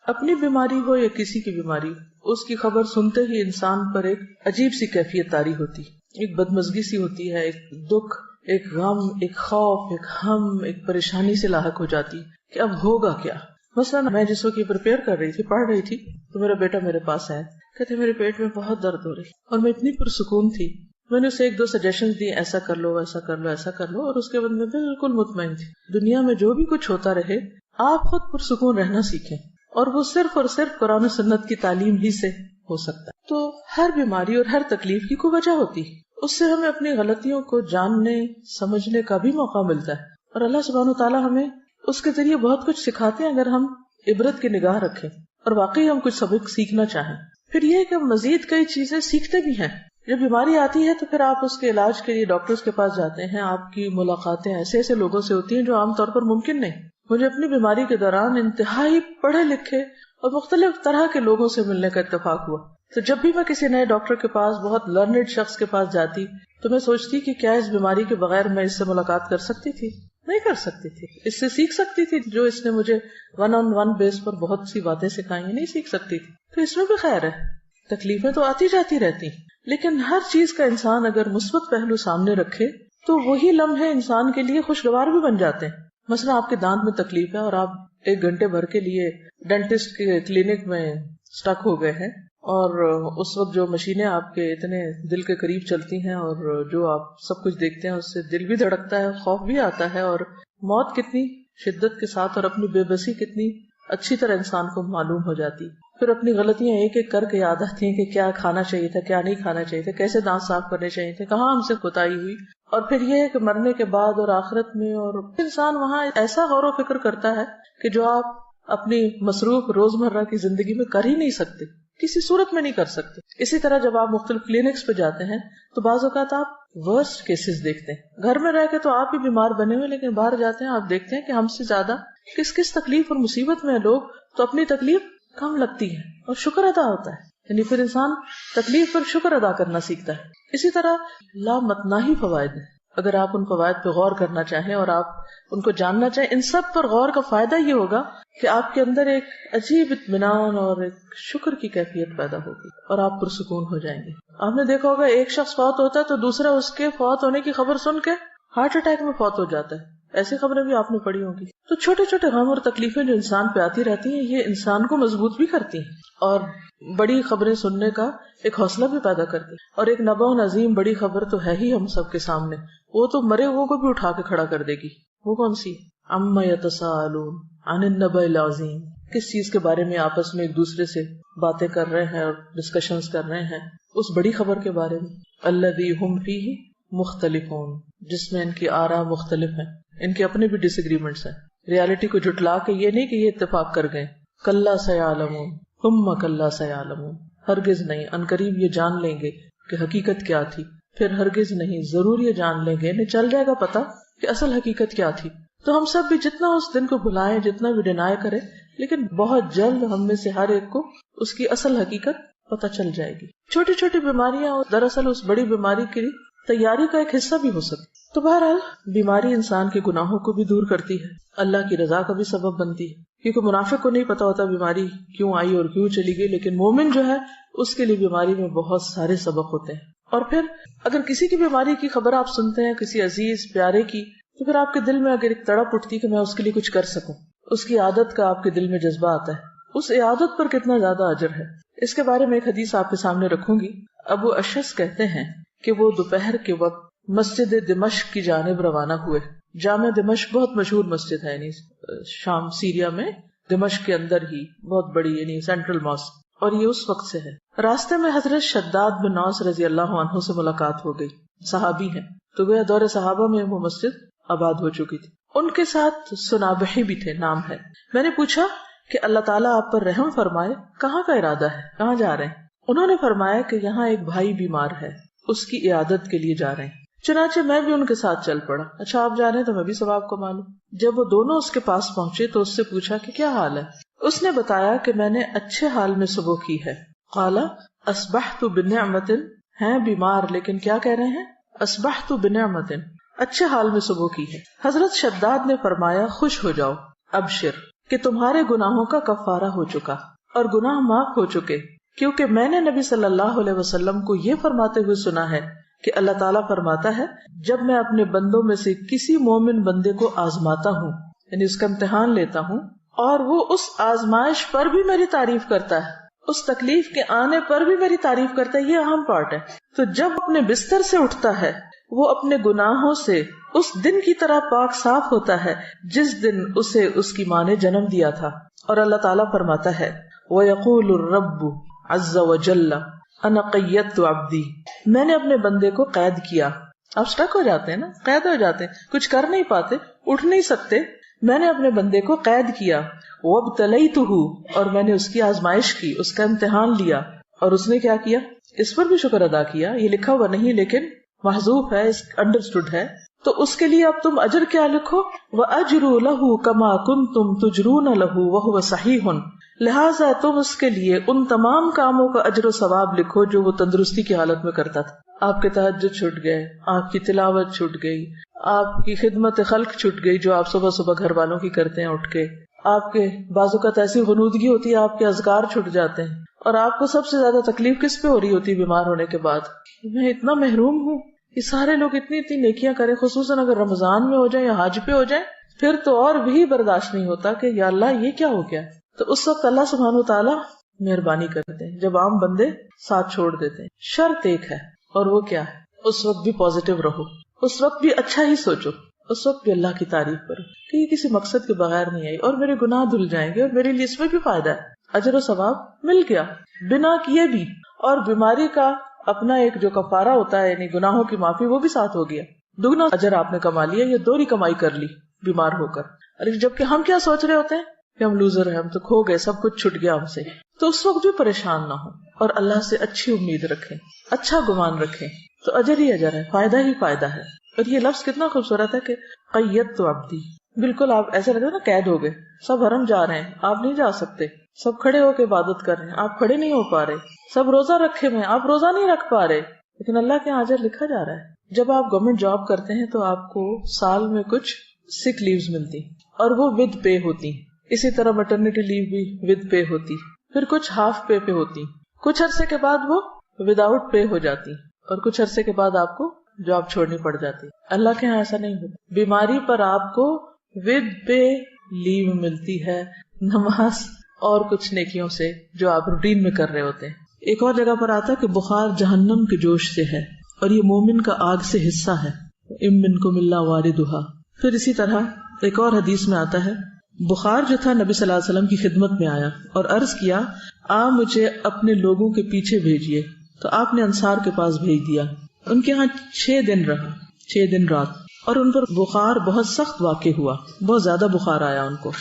اپنی بیماری ہو یا کسی کی بیماری، اس کی خبر سنتے ہی انسان پر ایک عجیب سی کیفیت طاری ہوتی، ایک بدمزگی سی ہوتی ہے، ایک دکھ، ایک غم، ایک خوف، ایک ہم، ایک پریشانی سے لاحق ہو جاتی کہ اب ہوگا کیا. مثلا میں جس وقت یہ پریپیئر کر رہی تھی، پڑھ رہی تھی، تو میرا بیٹا میرے پاس آیا، کہتے میرے پیٹ میں بہت درد ہو رہی، اور میں اتنی پرسکون تھی. میں نے اسے 1-2 سجیشن دی، ایسا کر لو، ایسا کر لو، ایسا کر لو، اور اس کے بعد میں بالکل مطمئن تھی. دنیا میں جو بھی کچھ ہوتا رہے، آپ خود پرسکون رہنا سیکھیں، اور وہ صرف اور صرف قرآن و سنت کی تعلیم ہی سے ہو سکتا ہے. تو ہر بیماری اور ہر تکلیف کی کوئی وجہ ہوتی ہے، اس سے ہمیں اپنی غلطیوں کو جاننے سمجھنے کا بھی موقع ملتا ہے، اور اللہ سبحانہ وتعالیٰ ہمیں اس کے ذریعے بہت کچھ سکھاتے ہیں اگر ہم عبرت کی نگاہ رکھیں اور واقعی ہم کچھ سبق سیکھنا چاہیں. پھر یہ کہ ہم مزید کئی چیزیں سیکھتے بھی ہیں. جب بیماری آتی ہے تو پھر آپ اس کے علاج کے لیے ڈاکٹرز کے پاس جاتے ہیں، آپ کی ملاقاتیں ایسے ایسے لوگوں سے ہوتی ہیں جو عام طور پر ممکن نہیں. مجھے اپنی بیماری کے دوران انتہائی پڑھے لکھے اور مختلف طرح کے لوگوں سے ملنے کا اتفاق ہوا. تو جب بھی میں کسی نئے ڈاکٹر کے پاس، بہت لرنڈ شخص کے پاس جاتی، تو میں سوچتی کہ کیا اس بیماری کے بغیر میں اس سے ملاقات کر سکتی تھی؟ نہیں کر سکتی تھی. اس سے سیکھ سکتی تھی جو اس نے مجھے 1-on-1 بیس پر بہت سی باتیں سکھائی ہیں، نہیں سیکھ سکتی تھی. تو اس میں بھی خیر ہے، تکلیفیں تو آتی جاتی رہتی، لیکن ہر چیز کا انسان اگر مثبت پہلو سامنے رکھے تو وہی لمحے انسان کے لیے خوشگوار بھی بن جاتے ہیں. مثلا آپ کے دانت میں تکلیف ہے اور آپ 1 گھنٹے بھر کے لیے ڈینٹسٹ کے کلینک میں سٹک ہو گئے ہیں، اور اس وقت جو مشینیں آپ کے اتنے دل کے قریب چلتی ہیں اور جو آپ سب کچھ دیکھتے ہیں، اس سے دل بھی دھڑکتا ہے، خوف بھی آتا ہے، اور موت کتنی شدت کے ساتھ اور اپنی بے بسی کتنی اچھی طرح انسان کو معلوم ہو جاتی. پھر اپنی غلطیاں ایک ایک کر کے یاد آتی ہیں کہ کیا کھانا چاہیے تھا، کیا نہیں کھانا چاہیے تھا، کیسے دانت صاف کرنے چاہیے تھے، کہاں ہم سے کوتاہی ہوئی. اور پھر یہ ہے کہ مرنے کے بعد اور آخرت میں، اور انسان وہاں ایسا غور و فکر کرتا ہے کہ جو آپ اپنی مصروف روزمرہ کی زندگی میں کر ہی نہیں سکتے، کسی صورت میں نہیں کر سکتے. اسی طرح جب آپ مختلف کلینکس پہ جاتے ہیں تو بعض اوقات آپ ورسٹ کیسز دیکھتے ہیں. گھر میں رہ کے تو آپ بھی بیمار بنے ہوئے، لیکن باہر جاتے ہیں آپ دیکھتے ہیں کہ ہم سے زیادہ کس تکلیف اور مصیبت میں ہیں لوگ، تو اپنی تکلیف کم لگتی ہے اور شکر ادا ہوتا ہے. یعنی پھر انسان تکلیف پر شکر ادا کرنا سیکھتا ہے. اسی طرح لامتناہی فوائد ہیں، اگر آپ ان فوائد پہ غور کرنا چاہیں اور آپ ان کو جاننا چاہیں. ان سب پر غور کا فائدہ یہ ہوگا کہ آپ کے اندر ایک عجیب اطمینان اور ایک شکر کی کیفیت پیدا ہوگی اور آپ پرسکون ہو جائیں گے. آپ نے دیکھا ہوگا ایک شخص فوت ہوتا ہے تو دوسرا اس کے فوت ہونے کی خبر سن کے ہارٹ اٹیک میں فوت ہو جاتا ہے. ایسی خبریں بھی آپ نے پڑھی ہوں گی. تو چھوٹے چھوٹے غم اور تکلیفیں جو انسان پہ آتی رہتی ہیں، یہ انسان کو مضبوط بھی کرتی ہیں اور بڑی خبریں سننے کا ایک حوصلہ بھی پیدا کرتی ہیں. اور ایک نبأ عظیم بڑی خبر تو ہے ہی ہم سب کے سامنے، وہ تو مرے ہوئے کو بھی اٹھا کے کھڑا کر دے گی. وہ کون سی؟ عما یتساءلون عن النبأ العظیم. کس چیز کے بارے میں آپس میں ایک دوسرے سے باتیں کر رہے ہیں اور ڈسکشنز کر رہے ہیں؟ اس بڑی خبر کے بارے میں. الذی ہم فیہ مختلفون، جس میں ان کی آراء مختلف ہیں، ان کے اپنے بھی ڈس ایگریمنٹس ہیں. ریالٹی کو جھٹلا کے یہ نہیں کہ یہ اتفاق کر گئے. کلا سیعلمون ثم کلا سیعلمون، ہرگز نہیں، عنقریب یہ جان لیں گے کہ حقیقت کیا تھی، پھر ہرگز نہیں، ضرور یہ جان لیں گے، انہیں چل جائے گا پتا کہ اصل حقیقت کیا تھی. تو ہم سب بھی جتنا اس دن کو بلائیں، جتنا بھی ڈینائی کریں، لیکن بہت جلد ہم میں سے ہر ایک کو اس کی اصل حقیقت پتہ چل جائے گی. چھوٹی چھوٹی بیماریاں دراصل اس بڑی بیماری کی تیاری کا ایک حصہ بھی ہو سکتی. تو بہرحال بیماری انسان کے گناہوں کو بھی دور کرتی ہے، اللہ کی رضا کا بھی سبب بنتی ہے، کیونکہ منافق کو نہیں پتا ہوتا بیماری کیوں آئی اور کیوں چلی گئی، لیکن مومن جو ہے اس کے لیے بیماری میں بہت سارے سبق ہوتے ہیں. اور پھر اگر کسی کی بیماری کی خبر آپ سنتے ہیں، کسی عزیز پیارے کی، تو پھر آپ کے دل میں اگر ایک تڑپ اٹھتی کہ میں اس کے لیے کچھ کر سکوں، اس کی عادت کا آپ کے دل میں جذبہ آتا ہے، اس عادت پر کتنا زیادہ اجر ہے. اس کے بارے میں ایک حدیث آپ کے سامنے رکھوں گی. ابو اشعث کہتے ہیں کہ وہ دوپہر کے وقت مسجد دمشق کی جانب روانہ ہوئے. جامع دمشق بہت مشہور مسجد ہے، یعنی شام سیریا میں دمشق کے اندر ہی بہت بڑی، یعنی سینٹرل ماسک، اور یہ اس وقت سے ہے. راستے میں حضرت شداد بن اوس رضی اللہ عنہ سے ملاقات ہو گئی. صحابی ہیں، تو گویا دور صحابہ میں وہ مسجد آباد ہو چکی تھی. ان کے ساتھ سنابحی بھی تھے، نام ہے. میں نے پوچھا کہ اللہ تعالیٰ آپ پر رحم فرمائے، کہاں کا ارادہ ہے، کہاں جا رہے ہیں؟ انہوں نے فرمایا کہ یہاں ایک بھائی بیمار ہے، اس کی عیادت کے لیے جا رہے ہیں. چنانچہ میں بھی ان کے ساتھ چل پڑا. اچھا آپ جا رہے ہیں تو میں بھی ثواب کو معلوم. جب وہ دونوں اس کے پاس پہنچے تو اس سے پوچھا کہ کیا حال ہے. اس نے بتایا کہ میں نے اچھے حال میں صبح کی ہے. قال اصبحت بنعمت، ہیں بیمار لیکن کیا کہہ رہے ہیں؟ اصبحت بنعمت، اچھے حال میں صبح کی ہے. حضرت شداد نے فرمایا خوش ہو جاؤ، ابشر، کہ تمہارے گناہوں کا کفارہ ہو چکا اور گناہ معاف ہو چکے، کیونکہ میں نے نبی صلی اللہ علیہ وسلم کو یہ فرماتے ہوئے سنا ہے کہ اللہ تعالیٰ فرماتا ہے جب میں اپنے بندوں میں سے کسی مومن بندے کو آزماتا ہوں، یعنی اس کا امتحان لیتا ہوں، اور وہ اس آزمائش پر بھی میری تعریف کرتا ہے، اس تکلیف کے آنے پر بھی میری تعریف کرتا ہے، یہ اہم پارٹ ہے، تو جب اپنے بستر سے اٹھتا ہے وہ اپنے گناہوں سے اس دن کی طرح پاک صاف ہوتا ہے جس دن اسے اس کی ماں نے جنم دیا تھا۔ اور اللہ تعالیٰ فرماتا ہے وَيَقُولُ الرَّبُّ عَزَّ وَجَلَّ انا قیدت عبدی، میں نے اپنے بندے کو قید کیا۔ آپ سٹک ہو جاتے ہیں نا، قید ہو جاتے ہیں، کچھ کر نہیں پاتے، اٹھ نہیں سکتے، میں نے اپنے بندے کو قید کیا۔ وَابْتَلَيْتُهُ، اور میں نے اس کی آزمائش کی، اس کا امتحان لیا، اور اس نے کیا کیا؟ اس پر بھی شکر ادا کیا۔ یہ لکھا ہوا نہیں لیکن محذوف ہے، انڈرسٹوڈ ہے، تو اس کے لیے اب تم اجر کیا لکھو؟ وَأَجْرُوا لَهُ كَمَا كُنْتُمْ تُجْرُونَ لَهُ وَهُوَ صَحِيحٌ، لہٰذا تم اس کے لیے ان تمام کاموں کا اجر و ثواب لکھو جو وہ تندرستی کی حالت میں کرتا تھا۔ آپ کے تہجد چھوٹ گئے، آپ کی تلاوت چھوٹ گئی، آپ کی خدمت خلق چھوٹ گئی جو آپ صبح صبح گھر والوں کی کرتے ہیں اٹھ کے، آپ کے بعض اوقات ایسی غنودگی ہوتی ہے آپ کے اذکار چھوٹ جاتے ہیں، اور آپ کو سب سے زیادہ تکلیف کس پہ ہو رہی ہوتی ہے بیمار ہونے کے بعد؟ میں اتنا محروم ہوں کہ سارے لوگ اتنی اتنی نیکیاں کریں، خصوصاً اگر رمضان میں ہو جائیں یا حج پہ ہو جائیں، پھر تو اور بھی برداشت نہیں ہوتا کہ یا اللہ یہ کیا ہو گیا۔ تو اس وقت اللہ سبحانہ وتعالی مہربانی کرتے ہیں جب عام بندے ساتھ چھوڑ دیتے ہیں۔ شرط ایک ہے، اور وہ کیا ہے؟ اس وقت بھی پازیٹیو رہو، اس وقت بھی اچھا ہی سوچو، اس وقت بھی اللہ کی تعریف کرو کہ یہ کسی مقصد کے بغیر نہیں آئی اور میرے گناہ دھل جائیں گے اور میرے لیے اس میں بھی فائدہ ہے، اجر و ثواب مل گیا بنا کیے بھی، اور بیماری کا اپنا ایک جو کفارہ ہوتا ہے یعنی گناہوں کی معافی وہ بھی ساتھ ہو گیا، دگنا اجر آپ نے کما لیا، یہ دوہری کمائی کر لی بیمار ہو کر۔ جبکہ ہم کیا سوچ رہے ہوتے ہیں کہ ہم لوزر ہیں، ہم تو کھو گئے، سب کچھ چھٹ گیا ہم سے، تو اس وقت بھی پریشان نہ ہو اور اللہ سے اچھی امید رکھیں، اچھا گمان رکھیں، تو اجر ہی اجر ہے، فائدہ ہی فائدہ ہے۔ اور یہ لفظ کتنا خوبصورت ہے کہ قیدت عبدی، بالکل آپ ایسا لگتا ہے نا قید ہو گئے، سب حرم جا رہے ہیں، آپ نہیں جا سکتے، سب کھڑے ہو کے عبادت کر رہے ہیں، آپ کھڑے نہیں ہو پا رہے، سب روزہ رکھے ہوئے ہیں، آپ روزہ نہیں رکھ پا رہے، لیکن اللہ کے اجر لکھا جا رہا ہے۔ جب آپ گورنمنٹ جاب کرتے ہیں تو آپ کو سال میں کچھ سک لیوز ملتی اور وہ ود پے ہوتی، اسی طرح میٹرنٹی لیو بھی ود پے ہوتی، پھر کچھ ہاف پے پہ ہوتی، کچھ عرصے کے بعد وہ وداؤٹ پے ہو جاتی، اور کچھ عرصے کے بعد آپ کو جاب چھوڑنی پڑ جاتی۔ اللہ کے یہاں ایسا نہیں ہوتا، بیماری پر آپ کو ود پے لیو ملتی ہے، نماز اور کچھ نیکیوں سے جو آپ روٹین میں کر رہے ہوتے ہیں۔ ایک اور جگہ پر آتا ہے کہ بخار جہنم کے جوش سے ہے اور یہ مومن کا آگ سے حصہ ہے، ام منکم الا واردھا۔ پھر اسی طرح ایک اور حدیث میں آتا ہے بخار جو تھا نبی صلی اللہ علیہ وسلم کی خدمت میں آیا اور عرض کیا مجھے اپنے لوگوں کے پیچھے بھیجیے، تو آپ نے انصار کے پاس بھیج دیا۔ ان کے ہاں 6 دن رہا، 6 دن رات، اور ان پر بخار بہت سخت واقع ہوا، بہت زیادہ بخار آیا، ان کو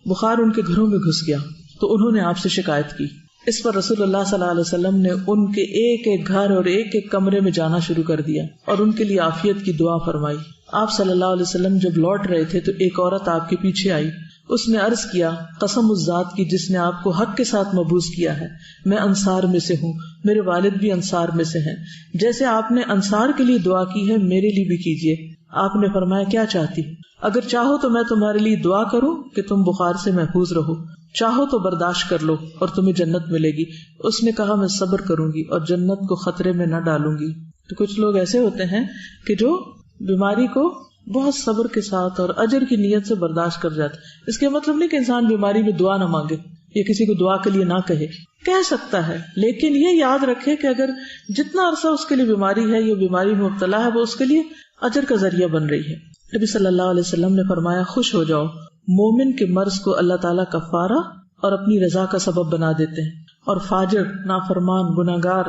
بخار ان کے گھروں میں گھس گیا، تو انہوں نے آپ سے شکایت کی۔ اس پر رسول اللہ صلی اللہ علیہ وسلم نے ان کے ایک ایک گھر اور ایک ایک کمرے میں جانا شروع کر دیا اور ان کے لیے عافیت کی دعا فرمائی۔ آپ صلی اللہ علیہ وسلم جب لوٹ رہے تھے تو ایک عورت آپ کے پیچھے آئی، اس نے عرض کیا قسم اس ذات کی جس نے آپ کو حق کے ساتھ مبعوث کیا ہے، میں انصار میں سے ہوں، میرے والد بھی انصار میں سے ہیں، جیسے آپ نے انصار کے لیے دعا کی ہے میرے لیے بھی کیجیے۔ آپ نے فرمایا کیا چاہتی؟ اگر چاہو تو میں تمہارے لیے دعا کروں کہ تم بخار سے محفوظ رہو، چاہو تو برداشت کر لو اور تمہیں جنت ملے گی۔ اس نے کہا میں صبر کروں گی اور جنت کو خطرے میں نہ ڈالوں گی۔ تو کچھ لوگ ایسے ہوتے ہیں کہ جو بیماری کو بہت صبر کے ساتھ اور اجر کی نیت سے برداشت کر جاتے۔ اس کے مطلب نہیں کہ انسان بیماری میں دعا نہ مانگے یا کسی کو دعا کے لیے نہ کہہ سکتا ہے، لیکن یہ یاد رکھے کہ اگر جتنا عرصہ اس کے لیے بیماری ہے یا بیماری میں مبتلا ہے وہ اس کے لیے اجر کا ذریعہ بن رہی ہے۔ نبی صلی اللہ علیہ وسلم نے فرمایا خوش ہو جاؤ، مومن کے مرض کو اللہ تعالیٰ کفارہ اور اپنی رضا کا سبب بنا دیتے ہیں، اور فاجر نافرمان گناہگار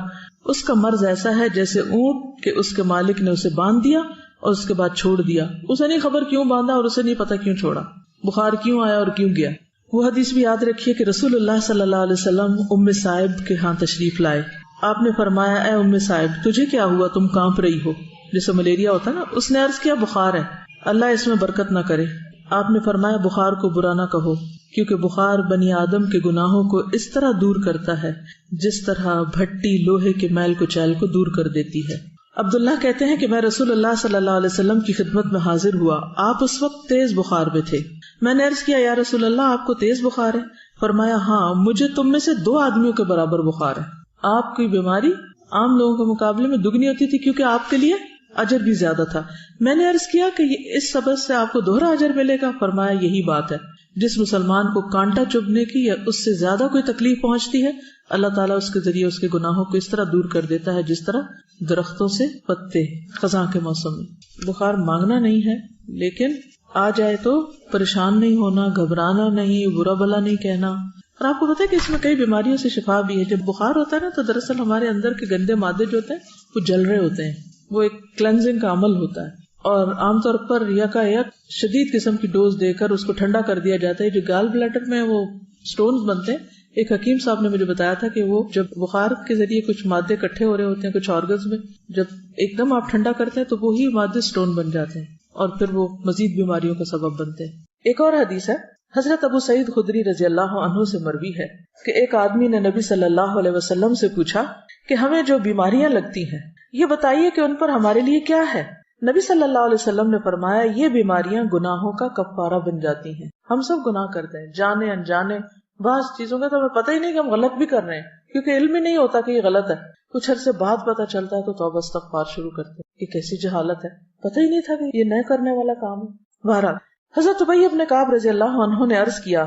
اس کا مرض ایسا ہے جیسے اونٹ کہ اس کے مالک نے اسے باندھ دیا اور اس کے بعد چھوڑ دیا، اسے نہیں خبر کیوں باندھا اور اسے نہیں پتا کیوں چھوڑا، بخار کیوں آیا اور کیوں گیا۔ وہ حدیث بھی یاد رکھیے کہ رسول اللہ صلی اللہ علیہ وسلم ام صائب کے ہاں تشریف لائے۔ آپ نے فرمایا اے ام صائب تجھے کیا ہوا، تم کانپ رہی ہو، جیسے ملیریا ہوتا نا۔ اس نے عرض کیا بخار ہے، اللہ اس میں برکت نہ کرے۔ آپ نے فرمایا بخار کو برا نہ کہو، کیونکہ بخار بنی آدم کے گناہوں کو اس طرح دور کرتا ہے جس طرح بھٹی لوہے کے میل کچیل کو دور کر دیتی ہے۔ عبداللہ کہتے ہیں کہ میں رسول اللہ صلی اللہ علیہ وسلم کی خدمت میں حاضر ہوا. آپ اس وقت تیز بخار میں تھے. میں نے عرض کیا یا رسول اللہ آپ کو تیز بخار ہے؟ فرمایا ہاں مجھے تم میں سے 2 آدمیوں کے برابر بخار ہے. آپ کی بیماری عام لوگوں کے مقابلے میں دگنی ہوتی تھی کیونکہ آپ کے لیے اجر بھی زیادہ تھا. میں نے عرض کیا کہ اس سبب سے آپ کو دوہرا اجر ملے گا؟ فرمایا یہی بات ہے. جس مسلمان کو کانٹا چبھنے کی یا اس سے زیادہ کوئی تکلیف پہنچتی ہے اللہ تعالیٰ اس کے ذریعے اس کے گناہوں کو اس طرح دور کر دیتا ہے جس طرح درختوں سے پتے خزاں کے موسم میں. بخار مانگنا نہیں ہے لیکن آ جائے تو پریشان نہیں ہونا, گھبرانا نہیں, برا بلا نہیں کہنا. اور آپ کو پتا ہے کہ اس میں کئی بیماریوں سے شفا بھی ہے. جب بخار ہوتا ہے نا تو دراصل ہمارے اندر کے گندے مادے جو ہوتے ہیں وہ جل رہے ہوتے ہیں. وہ ایک کلینزنگ کا عمل ہوتا ہے اور عام طور پر یکایک شدید قسم کی ڈوز دے کر اس کو ٹھنڈا کر دیا جاتا ہے. جو گال بلیڈر میں وہ سٹونز بنتے ہیں, ایک حکیم صاحب نے مجھے بتایا تھا کہ وہ جب بخار کے ذریعے کچھ مادے اکٹھے ہو رہے ہوتے ہیں کچھ آرگنز میں, جب ایک دم آپ ٹھنڈا کرتے ہیں تو وہی مادے سٹون بن جاتے ہیں اور پھر وہ مزید بیماریوں کا سبب بنتے ہیں. ایک اور حدیث ہے حضرت ابو سعید خدری رضی اللہ عنہ سے مروی ہے کہ ایک آدمی نے نبی صلی اللہ علیہ وسلم سے پوچھا کہ ہمیں جو بیماریاں لگتی ہیں یہ بتائیے کہ ان پر ہمارے لیے کیا ہے. نبی صلی اللہ علیہ وسلم نے فرمایا یہ بیماریاں گناہوں کا کفارہ بن جاتی ہیں. ہم سب گناہ کرتے ہیں جانے انجانے, بعض چیزوں کا تو ہمیں پتہ ہی نہیں کہ ہم غلط بھی کر رہے ہیں کیونکہ علم ہی نہیں ہوتا کہ یہ غلط ہے. کچھ عرصے بعد پتہ چلتا ہے تو توبہ استغفار شروع کرتے ہیں. یہ کیسی جہالت ہے, پتہ ہی نہیں تھا کہ یہ نہ کرنے والا کام ہے. بہرحال حضرت ابی بن کعب رضی اللہ عنہ نے عرض کیا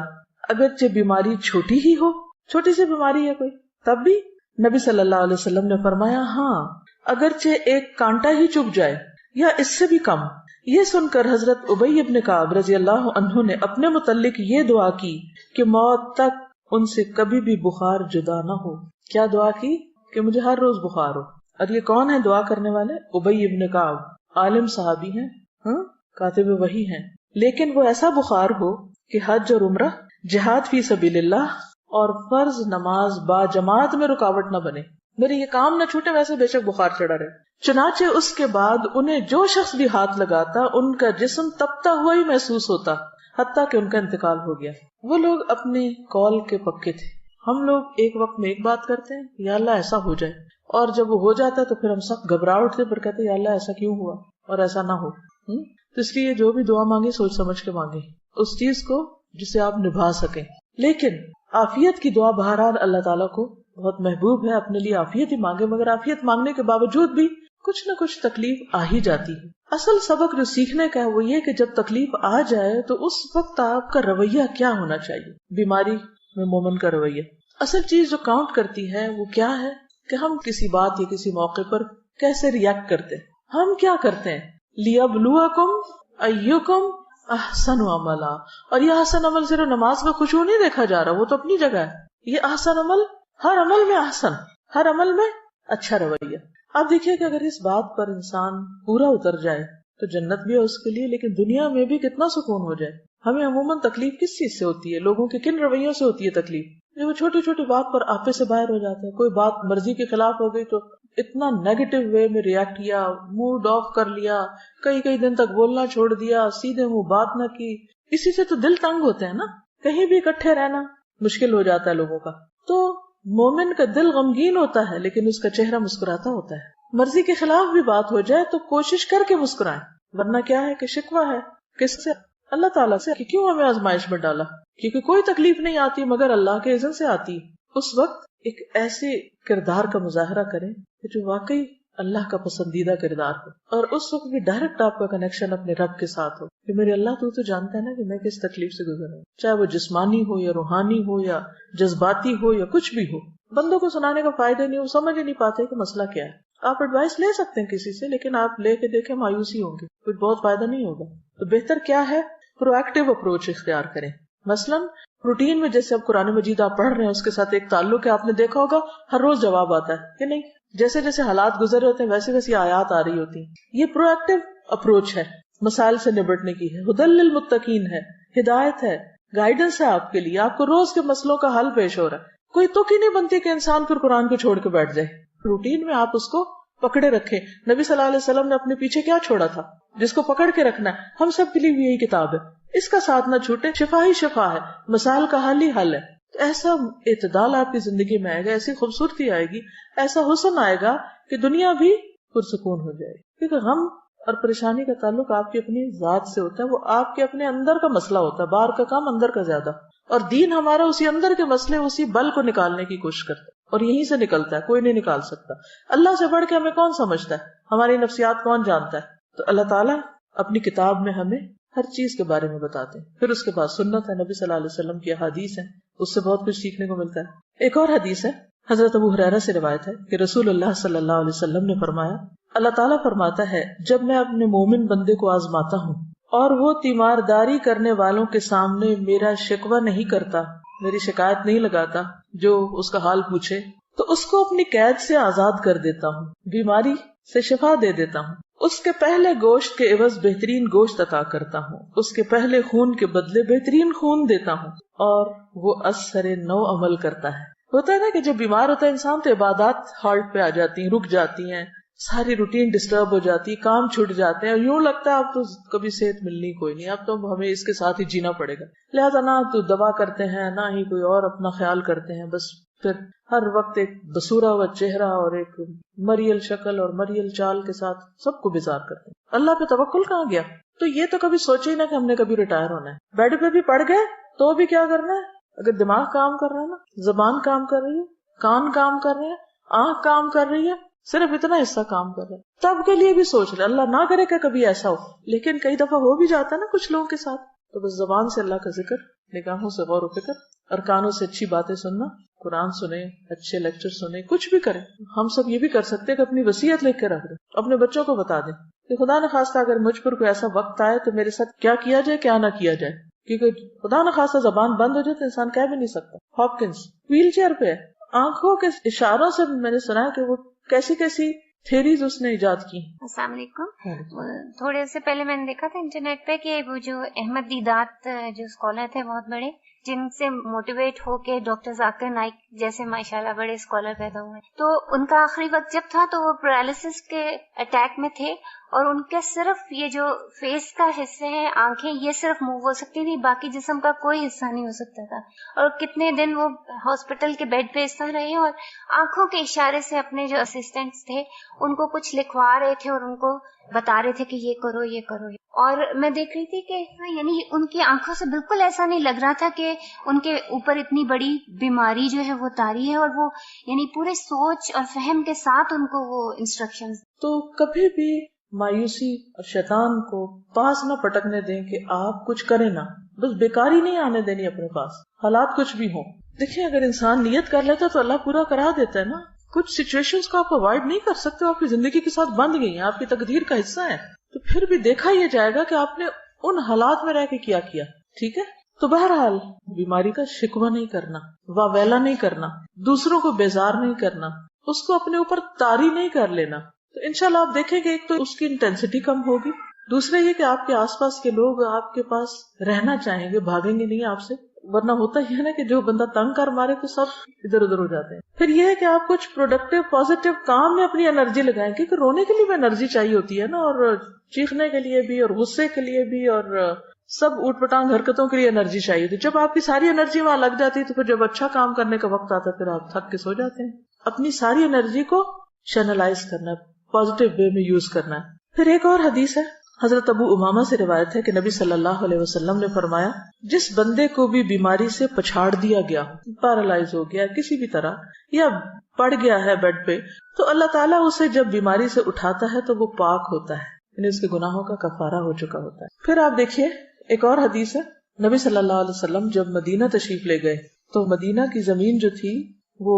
اگرچہ بیماری چھوٹی ہی ہو, چھوٹی سی بیماری ہے کوئی, تب بھی؟ نبی صلی اللہ علیہ وسلم نے فرمایا ہاں اگرچہ ایک کانٹا ہی چبھ جائے یا اس سے بھی کم. یہ سن کر حضرت ابی بن کعب رضی اللہ عنہ نے اپنے متعلق یہ دعا کی کہ موت تک ان سے کبھی بھی بخار جدا نہ ہو. کیا دعا کی؟ کہ مجھے ہر روز بخار ہو. اور یہ کون ہے دعا کرنے والے؟ ابی بن کعب, عالم صحابی ہیں, کاتب وحی ہیں, لیکن وہ ایسا بخار ہو کہ حج اور عمرہ, جہاد فی سبیل اللہ اور فرض نماز با جماعت میں رکاوٹ نہ بنے. میرے یہ کام نہ چھوٹے, ویسے بے شک بخار چڑھا رہے. چنانچہ اس کے بعد انہیں جو شخص بھی ہاتھ لگاتا ان کا جسم تپتا ہوا ہی محسوس ہوتا حتیٰ کہ ان کا انتقال ہو گیا. وہ لوگ اپنے قول کے پکے تھے. ہم لوگ ایک وقت میں ایک بات کرتے ہیں یا اللہ ایسا ہو جائے, اور جب وہ ہو جاتا ہے تو پھر ہم سب گھبراہٹ سے پر کہتے ہیں یا اللہ ایسا کیوں ہوا اور ایسا نہ ہو. تو اس لیے جو بھی دعا مانگے سوچ سمجھ کے مانگے اس چیز کو جسے آپ نبھا سکیں. لیکن عافیت کی دعا بہرحال اللہ تعالیٰ کو بہت محبوب ہے, اپنے لیے عافیت ہی مانگے. مگر عافیت مانگنے کے باوجود بھی کچھ نہ کچھ تکلیف آ ہی جاتی ہے. اصل سبق جو سیکھنے کا ہے وہ یہ کہ جب تکلیف آ جائے تو اس وقت آپ کا رویہ کیا ہونا چاہیے. بیماری میں مومن کا رویہ, اصل چیز جو کاؤنٹ کرتی ہے وہ کیا ہے کہ ہم کسی بات یا کسی موقع پر کیسے ریئیکٹ کرتے ہیں. ہم کیا کرتے ہیں؟ لِيَبْلُوَكُمْ أَيُّكُمْ احسن عملا. اور یہ احسن عمل صرف نماز کا خشوع نہیں دیکھا جا رہا, وہ تو اپنی جگہ ہے. یہ احسن عمل ہر عمل میں احسن, ہر عمل میں اچھا رویہ. آپ دیکھیے کہ اگر اس بات پر انسان پورا اتر جائے تو جنت بھی ہے اس کے لیے, لیکن دنیا میں بھی کتنا سکون ہو جائے. ہمیں عموماً تکلیف کس چیز سے ہوتی ہے؟ لوگوں کے کن رویوں سے ہوتی ہے تکلیف؟ وہ چھوٹی چھوٹی بات پر آپے سے باہر ہو جاتے ہیں. کوئی بات مرضی کے خلاف ہو گئی تو اتنا نیگیٹو وے میں ریئیکٹ کیا, موڈ آف کر لیا, کئی دن تک بولنا چھوڑ دیا, سیدھے منہ بات نہ کی. اسی سے تو دل تنگ ہوتے ہیں نا, کہیں بھی اکٹھے رہنا مشکل ہو جاتا ہے لوگوں کا. تو مومن کا دل غمگین ہوتا ہے لیکن اس کا چہرہ مسکراتا ہوتا ہے. مرضی کے خلاف بھی بات ہو جائے تو کوشش کر کے مسکرائیں, ورنہ کیا ہے کہ شکوہ ہے کس سے؟ اللہ تعالیٰ سے کہ کیوں ہمیں آزمائش میں ڈالا. کیونکہ کوئی تکلیف نہیں آتی مگر اللہ کے اذن سے آتی. اس وقت ایک ایسے کردار کا مظاہرہ کریں جو واقعی اللہ کا پسندیدہ کردار ہو, اور اس وقت بھی ڈائریکٹ آپ کا کنیکشن اپنے رب کے ساتھ ہو کہ میرے اللہ تو جانتا ہے نا کہ میں کس تکلیف سے گزر رہا ہوں, چاہے وہ جسمانی ہو یا روحانی ہو یا جذباتی ہو یا کچھ بھی ہو. بندوں کو سنانے کا فائدہ نہیں, وہ سمجھ ہی نہیں پاتے کہ مسئلہ کیا ہے. آپ ایڈوائس لے سکتے ہیں کسی سے, لیکن آپ لے کے دیکھیں مایوسی ہوں گے, کچھ بہت فائدہ نہیں ہوگا. تو بہتر کیا ہے, پرو ایکٹیو اپروچ اختیار کریں. مثلاً روٹین میں جیسے اب قرآن مجید آپ پڑھ رہے ہیں اس کے ساتھ ایک تعلق ہے, آپ نے دیکھا ہوگا ہر روز جواب آتا ہے کہ نہیں, جیسے جیسے حالات گزر رہے ہوتے ہیں ویسے ویسے آیات آ رہی ہوتی ہیں. یہ پرو ایکٹیو اپروچ ہے, مسائل سے نبٹنے کی ہے, ہدی للمتقین ہے, ہدایت ہے, گائیڈنس ہے آپ کے لیے. آپ کو روز کے مسئلوں کا حل پیش ہو رہا ہے. کوئی تک ہی نہیں بنتی کہ انسان پھر قرآن کو چھوڑ کے بیٹھ جائے. روٹین میں آپ اس کو پکڑے رکھیں. نبی صلی اللہ علیہ وسلم نے اپنے پیچھے کیا چھوڑا تھا جس کو پکڑ کے رکھنا ہے. ہم سب کے لیے بھی یہی کتاب ہے, اس کا ساتھ نہ چھوٹے. شفا ہی شفا ہے, مسائل کا حل ہی حل ہے. تو ایسا اعتدال آپ کی زندگی میں آئے گا, ایسی خوبصورتی آئے گی, ایسا حسن آئے گا کہ دنیا بھی پرسکون ہو جائے گی. کیونکہ غم اور پریشانی کا تعلق آپ کی اپنی ذات سے ہوتا ہے، وہ آپ کے اپنے اندر کا مسئلہ ہوتا ہے، باہر کا کام اندر کا زیادہ. اور دین ہمارا اسی اندر کے مسئلے، اسی بل کو نکالنے کی کوشش کرتا ہے، اور یہیں سے نکلتا ہے، کوئی نہیں نکال سکتا. اللہ سے بڑھ کے ہمیں کون سمجھتا ہے، ہماری نفسیات کون جانتا ہے؟ تو اللہ تعالیٰ اپنی کتاب میں ہمیں ہر چیز کے بارے میں بتاتے ہیں. پھر اس کے بعد سنت ہے، نبی صلی اللہ علیہ وسلم کی احادیث ہیں، اس سے بہت کچھ سیکھنے کو ملتا ہے. ایک اور حدیث ہے، حضرت ابو ہریرہ سے روایت ہے کہ رسول اللہ صلی اللہ علیہ وسلم نے فرمایا، اللہ تعالیٰ فرماتا ہے جب میں اپنے مومن بندے کو آزماتا ہوں اور وہ تیمارداری کرنے والوں کے سامنے میرا شکوہ نہیں کرتا، میری شکایت نہیں لگاتا، جو اس کا حال پوچھے، تو اس کو اپنی قید سے آزاد کر دیتا ہوں، بیماری سے شفا دے دیتا ہوں، اس کے پہلے گوشت کے عوض بہترین گوشت عطا کرتا ہوں، اس کے پہلے خون کے بدلے بہترین خون دیتا ہوں، اور وہ اثر نو عمل کرتا ہے. ہوتا ہے نا کہ جب بیمار ہوتا ہے انسان تو عبادات ہالٹ پہ آ جاتی ہیں، رک جاتی ہیں، ساری روٹین ڈسٹرب ہو جاتی، کام چھوٹ جاتے ہیں، اور یوں لگتا ہے اب تو کبھی صحت ملنی کوئی نہیں، اب تو ہمیں اس کے ساتھ ہی جینا پڑے گا. لہذا نہ تو دوا کرتے ہیں، نہ ہی کوئی اور اپنا خیال کرتے ہیں، بس پھر ہر وقت ایک بسورا ہوا چہرہ اور ایک مریل شکل اور مریل چال کے ساتھ سب کو بیزار کرتے ہیں. اللہ پہ توکل کہاں گیا؟ تو یہ تو کبھی سوچے ہی نہ کہ ہم نے کبھی ریٹائر ہونا ہے. بیڈ پہ بھی پڑ گئے تو بھی کیا کرنا ہے؟ اگر دماغ کام کر رہا ہے نا، زبان کام کر رہی ہے، کان کام کر رہے ہیں، آنکھ کام کر رہی ہے، صرف اتنا حصہ کام کر رہا ہے، تب کے لیے بھی سوچ رہے. اللہ نہ کرے کہ کبھی ایسا ہو، لیکن کئی دفعہ ہو بھی جاتا ہے نا کچھ لوگوں کے ساتھ. تو بس زبان سے اللہ کا ذکر، نگاہوں سے غور و فکر، اور کانوں سے اچھی باتیں سننا، قرآن سنیں، اچھے لیکچر سنیں، کچھ بھی کریں. ہم سب یہ بھی کر سکتے ہیں کہ اپنی وصیت لکھ کے رکھ دیں، اپنے بچوں کو بتا دیں کہ خدا نخواستہ اگر مجھ پر کوئی ایسا وقت آئے تو میرے ساتھ کیا کیا جائے، کیا نہ کیا جائے. کیونکہ خدا نخواستہ زبان بند ہو جائے تو انسان کہہ بھی نہیں سکتا. ہاپکنس ویل چیئر پہ ہے، آنکھوں کے اشاروں سے میں نے سنا ہے کہ وہ کیسی کیسی تھیریز اس نے ایجاد کی. السلام علیکم. تھوڑے سے پہلے میں نے دیکھا تھا انٹرنیٹ پہ کہ وہ جو احمد دیدات جو اسکالر تھے بہت بڑے، جن سے موٹیویٹ ہو کے ڈاکٹر ذاکر نائک جیسے ماشاءاللہ بڑے اسکالر پیدا ہوئے، تو ان کا آخری وقت جب تھا تو وہ پیرالسس کے اٹیک میں تھے، اور ان کے صرف یہ جو فیس کا حصہ ہے، آنکھیں، یہ صرف موو ہو سکتی تھی، باقی جسم کا کوئی حصہ نہیں ہو سکتا تھا. اور کتنے دن وہ ہاسپٹل کے بیڈ پہ اس طرح رہے، اور آنکھوں کے اشارے سے اپنے جو اسسٹنٹس تھے ان کو کچھ لکھوا رہے تھے اور ان کو بتا رہے تھے کہ یہ کرو یہ کرو. اور میں دیکھ رہی تھی کہ یعنی ان کی آنکھوں سے بالکل ایسا نہیں لگ رہا تھا کہ ان کے اوپر اتنی بڑی بیماری جو ہے وہ طاری ہے، اور وہ یعنی پورے سوچ اور فہم کے ساتھ ان کو وہ انسٹرکشنز. تو کبھی بھی مایوسی اور شیطان کو پاس نہ پٹکنے دیں کہ آپ کچھ کریں نہ، بس بیکاری نہیں آنے دینی اپنے پاس، حالات کچھ بھی ہوں. دیکھیں اگر انسان نیت کر لیتا تو اللہ پورا کرا دیتا ہے نا. کچھ سچویشنز کو آپ اوائڈ نہیں کر سکتے، آپ کی زندگی کے ساتھ بندھ گئی ہیں، آپ کی تقدیر کا حصہ ہے، تو پھر بھی دیکھا یہ جائے گا کہ آپ نے ان حالات میں رہ کے کیا کیا. ٹھیک ہے، تو بہرحال بیماری کا شکوہ نہیں کرنا، واویلا نہیں کرنا، دوسروں کو بیزار نہیں کرنا، اس کو اپنے اوپر طاری نہیں کر لینا. تو انشاءاللہ آپ دیکھیں کہ ایک تو اس کی انٹینسٹی کم ہوگی، دوسرا یہ کہ آپ کے آس پاس کے لوگ آپ کے پاس رہنا چاہیں گے، بھاگیں گے نہیں آپ سے. ورنہ ہوتا ہی ہے نا کہ جو بندہ تنگ کر مارے تو سب ادھر ادھر ہو جاتے ہیں. پھر یہ ہے کہ آپ کچھ پروڈکٹیو پازیٹیو کام میں اپنی انرجی لگائیں، کیونکہ رونے کے لیے بھی انرجی چاہیے ہوتی ہے نا، اور چیخنے کے لیے بھی، اور غصے کے لیے بھی، اور سب اوٹ پٹانگ حرکتوں کے لیے انرجی چاہیے ہوتی. جب آپ کی ساری انرجی وہاں لگ جاتی ہے تو پھر جب اچھا کام کرنے کا وقت آتا ہے پھر آپ تھک کے سو جاتے ہیں. اپنی ساری انرجی کو چینلائز کرنا ہے، پازیٹیو وے میں یوز کرنا ہے. پھر ایک اور حدیث ہے، حضرت ابو امامہ سے روایت ہے کہ نبی صلی اللہ علیہ وسلم نے فرمایا، جس بندے کو بھی بیماری سے پچھاڑ دیا گیا، پیرالائز ہو گیا کسی بھی طرح، یا پڑ گیا ہے بیڈ پہ، تو اللہ تعالیٰ اسے جب بیماری سے اٹھاتا ہے تو وہ پاک ہوتا ہے، یعنی اس کے گناہوں کا کفارہ ہو چکا ہوتا ہے. پھر آپ دیکھیے ایک اور حدیث ہے، نبی صلی اللہ علیہ وسلم جب مدینہ تشریف لے گئے تو مدینہ کی زمین جو تھی وہ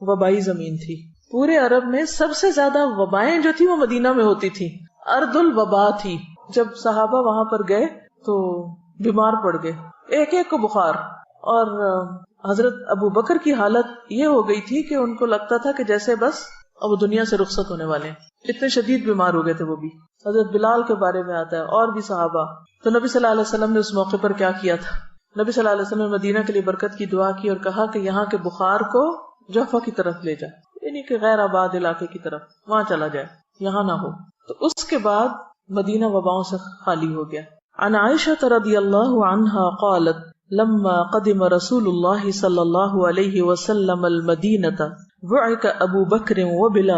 وبائی زمین تھی. پورے عرب میں سب سے زیادہ وبائیں جو تھی وہ مدینہ میں ہوتی تھی، ارض الوبا تھی. جب صحابہ وہاں پر گئے تو بیمار پڑ گئے، ایک ایک کو بخار، اور حضرت ابو بکر کی حالت یہ ہو گئی تھی کہ ان کو لگتا تھا کہ جیسے بس اب دنیا سے رخصت ہونے والے ہیں، اتنے شدید بیمار ہو گئے تھے وہ بھی. حضرت بلال کے بارے میں آتا ہے اور بھی صحابہ. تو نبی صلی اللہ علیہ وسلم نے اس موقع پر کیا کیا تھا؟ نبی صلی اللہ علیہ وسلم نے مدینہ کے لیے برکت کی دعا کی اور کہا کہ یہاں کے بخار کو جوفہ کی طرف لے جائے، یعنی کہ غیر آباد علاقے کی طرف وہاں چلا جائے، یہاں نہ ہو. تو اس کے بعد مدینہ وباؤں سے خالی ہو گیا. عن عائشہ رضی اللہ عنہا قالت لما قدم رسول اللہ صلی اللہ علیہ وسلم المدینہ وعک ابو بکر وبلال